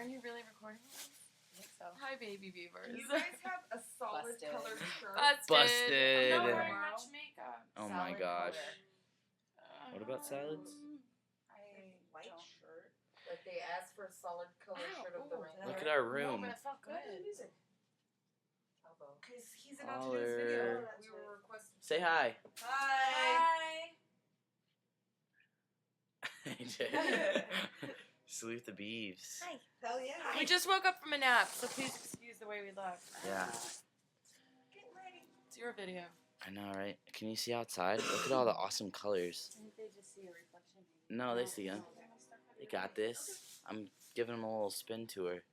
Are you really recording this? I think so. Hi, baby beavers. You guys have a solid Busted. colored shirt. I'm Busted. not wearing much makeup. Oh my Salad gosh. color. What about salads? I White don't. shirt. Like they asked for a solid colored shirt of the rainbow. Look at our No, room. but it felt good. music. Because he's about to do Holler. his video. We were requested. Say hi. Hi. Salute the beeves. Hi. Hell yeah. We just woke up from a nap, so please excuse the way we look. Yeah. Get ready. It's your video. I know, right? Can you see outside? Look at all the awesome colors. I think they just see a reflection. No, they see them. They got this. I'm giving them a little spin tour.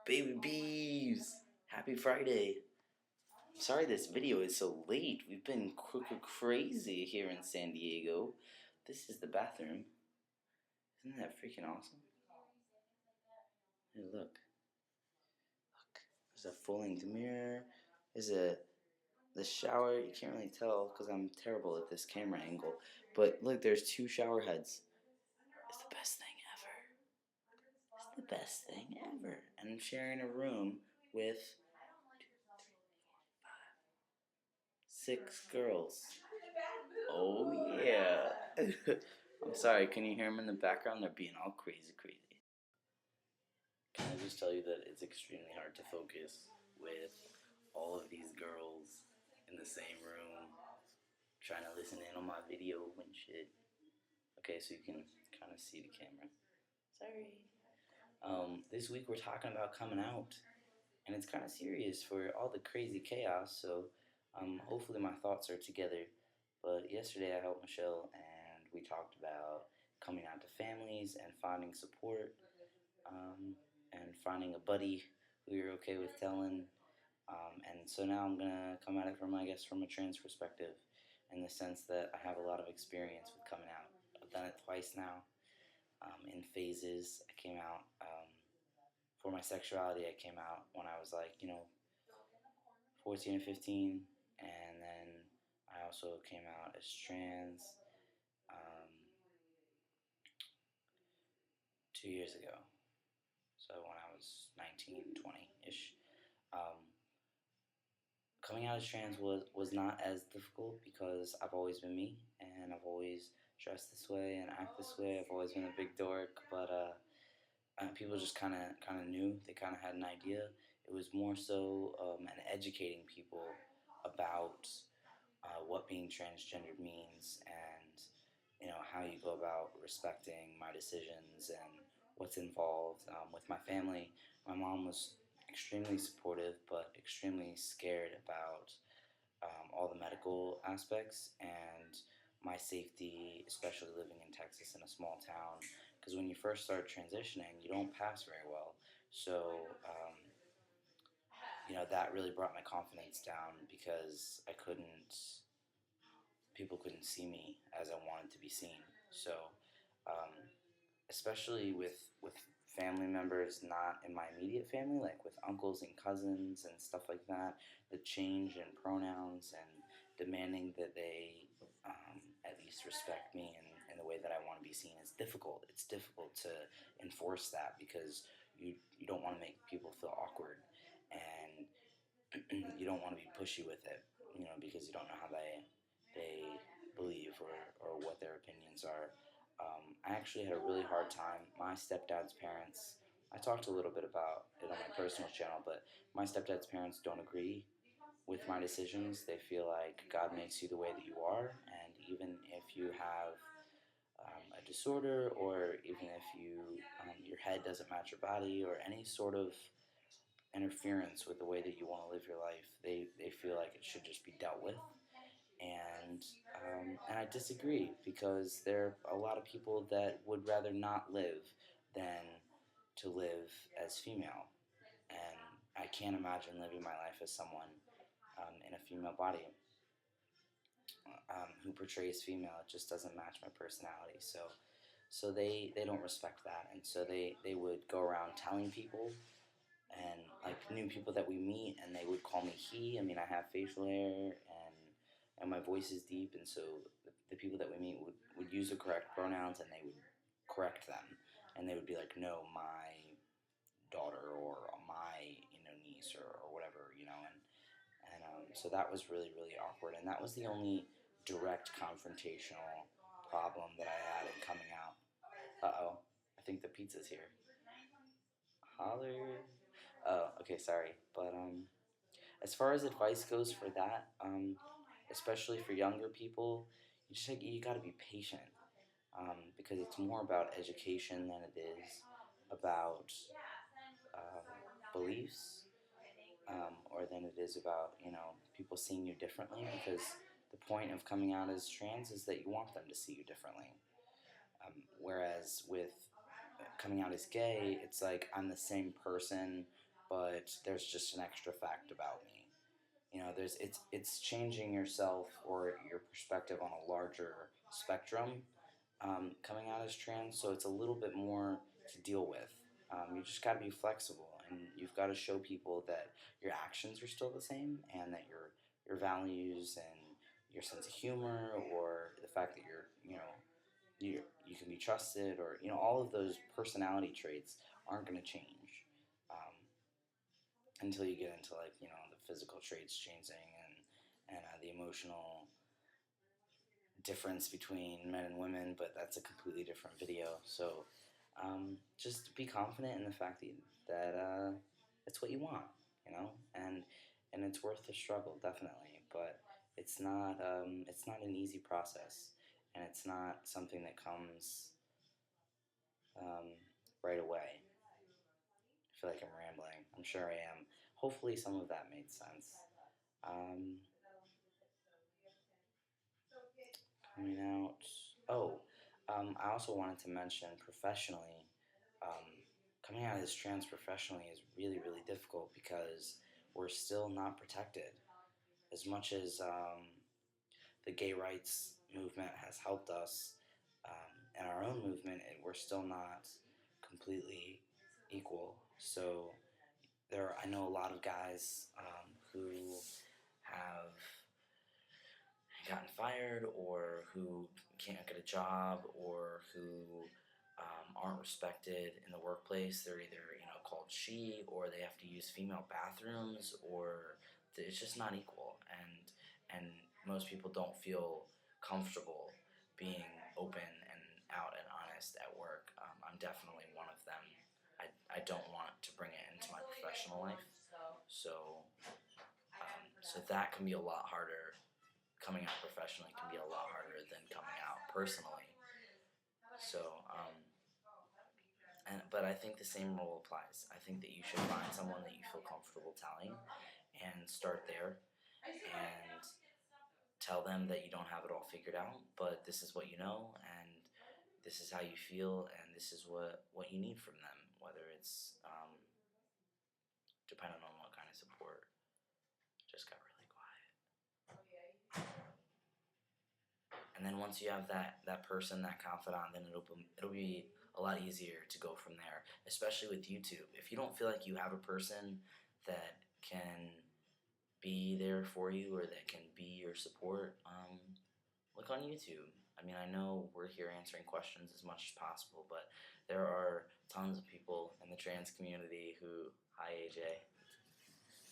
Baby beeves! Happy Friday. Sorry this video is so late. We've been crazy here in San Diego. This is the bathroom. Isn't that freaking awesome? Hey, look. Look. There's a full-length mirror. There's the shower. You can't really tell because I'm terrible at this camera angle. But look, there's 2 shower heads. It's the best thing ever. It's the best thing ever. And I'm sharing a room with 2, 3, 4, 5, 6 girls. Oh yeah. I'm sorry, can you hear them in the background? They're being all crazy. Can I just tell you that it's extremely hard to focus with all of these girls in the same room trying to listen in on my video and shit. Okay, so you can kind of see the camera. Sorry. This week we're talking about coming out, and it's kind of serious for all the crazy chaos, so hopefully my thoughts are together. But yesterday I helped Michelle, and we talked about coming out to families and finding support, and finding a buddy who you're okay with telling. And so now I'm gonna come at it from, I guess, from a trans perspective, in the sense that I have a lot of experience with coming out. I've done it twice now, in phases. I came out, for my sexuality, I came out when I was like, 14 or 15, and then I also came out as trans 2 years ago, so when I was 19, 20-ish. Coming out as trans was not as difficult because I've always been me, and I've always dressed this way and act this way. I've always been a big dork, but people just kind of knew. They kind of had an idea. It was more so an educating people about what being transgendered means, and how you go about respecting my decisions and what's involved. With my family, my mom was extremely supportive, but extremely scared about all the medical aspects and my safety, especially living in Texas in a small town. Because when you first start transitioning, you don't pass very well. So, that really brought my confidence down because people couldn't see me as I wanted to be seen. So, especially with family members not in my immediate family, like with uncles and cousins and stuff like that, the change in pronouns and demanding that they at least respect me in the way that I want to be seen is difficult. It's difficult to enforce that because you don't want to make people feel awkward, and you don't want to be pushy with it, because you don't know how they believe or what their opinions are. I actually had a really hard time. My stepdad's parents, I talked a little bit about it on my personal channel, but my stepdad's parents don't agree with my decisions. They feel like God makes you the way that you are, and even if you have a disorder, or even if your head doesn't match your body, or any sort of interference with the way that you want to live your life, they feel like it should just be dealt with. And I disagree, because there are a lot of people that would rather not live than to live as female, and I can't imagine living my life as someone in a female body who portrays female. It just doesn't match my personality. So they don't respect that, and so they would go around telling people, and like new people that we meet, and they would call me he. I mean, I have facial hair, and my voice is deep, and so the people that we meet would use the correct pronouns, and they would correct them. and they would be like, no, my daughter or my niece or whatever, and so that was really really awkward, and that was the only direct confrontational problem that I had in coming out. Uh-oh, I think the pizza's here. Holler. Oh, okay, sorry. But as far as advice goes for that, especially for younger people, you gotta be patient, because it's more about education than it is about beliefs, or than it is about people seeing you differently. Because the point of coming out as trans is that you want them to see you differently. Whereas with coming out as gay, it's like I'm the same person, but there's just an extra fact about me. It's changing yourself or your perspective on a larger spectrum, coming out as trans. So it's a little bit more to deal with. You just got to be flexible, and you've got to show people that your actions are still the same, and that your values and your sense of humor, or the fact that you can be trusted, or all of those personality traits aren't going to change, until you get into like the physical traits changing, and the emotional difference between men and women. But that's a completely different video. So just be confident in the fact that it's what you want, and it's worth the struggle, definitely. But it's not an easy process, and it's not something that comes right away. I feel like I'm rambling. I'm sure I am. Hopefully, some of that made sense. Um, Coming out. Oh, I also wanted to mention professionally. Um, Coming out as trans professionally is really, really difficult because we're still not protected. As much as the gay rights movement has helped us, in our own movement, we're still not completely equal. So I know a lot of guys who have gotten fired, or who can't get a job, or who aren't respected in the workplace. They're either called she, or they have to use female bathrooms, or it's just not equal. And most people don't feel comfortable being open and out and honest at work. I'm definitely one of them. I don't want to bring it into my professional life. So that can be a lot harder. Coming out professionally can be a lot harder than coming out personally. So, but I think the same rule applies. I think that you should find someone that you feel comfortable telling, and start there, and tell them that you don't have it all figured out, but this is what you know, and this is how you feel, and this is what you need from them, whether it's depending on what kind of support. Just got really quiet. And then once you have that person, that confidant, then it'll be a lot easier to go from there, especially with YouTube. If you don't feel like you have a person that can be there for you, or that can be your support, look on YouTube. I mean, I know we're here answering questions as much as possible, but there are tons of people in the trans community who... Hi, AJ.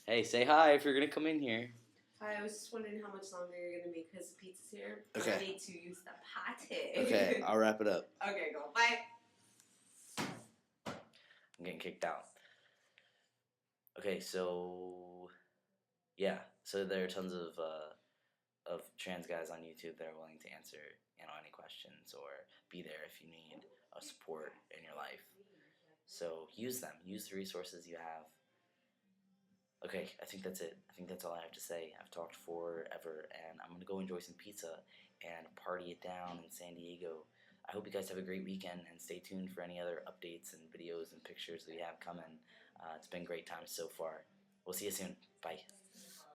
Hey, say hi if you're going to come in here. Hi, I was just wondering how much longer you're going to make because the pizza's here. Okay. I need to use the pate. Okay, I'll wrap it up. Okay, go. Bye. I'm getting kicked out. Okay, so... Yeah, so there are tons of trans guys on YouTube that are willing to answer any questions, or be there if you need a support in your life. So use them. Use the resources you have. Okay, I think that's it. I think that's all I have to say. I've talked forever, and I'm going to go enjoy some pizza and party it down in San Diego. I hope you guys have a great weekend, and stay tuned for any other updates and videos and pictures we have coming. It's been great times so far. We'll see you soon. Bye.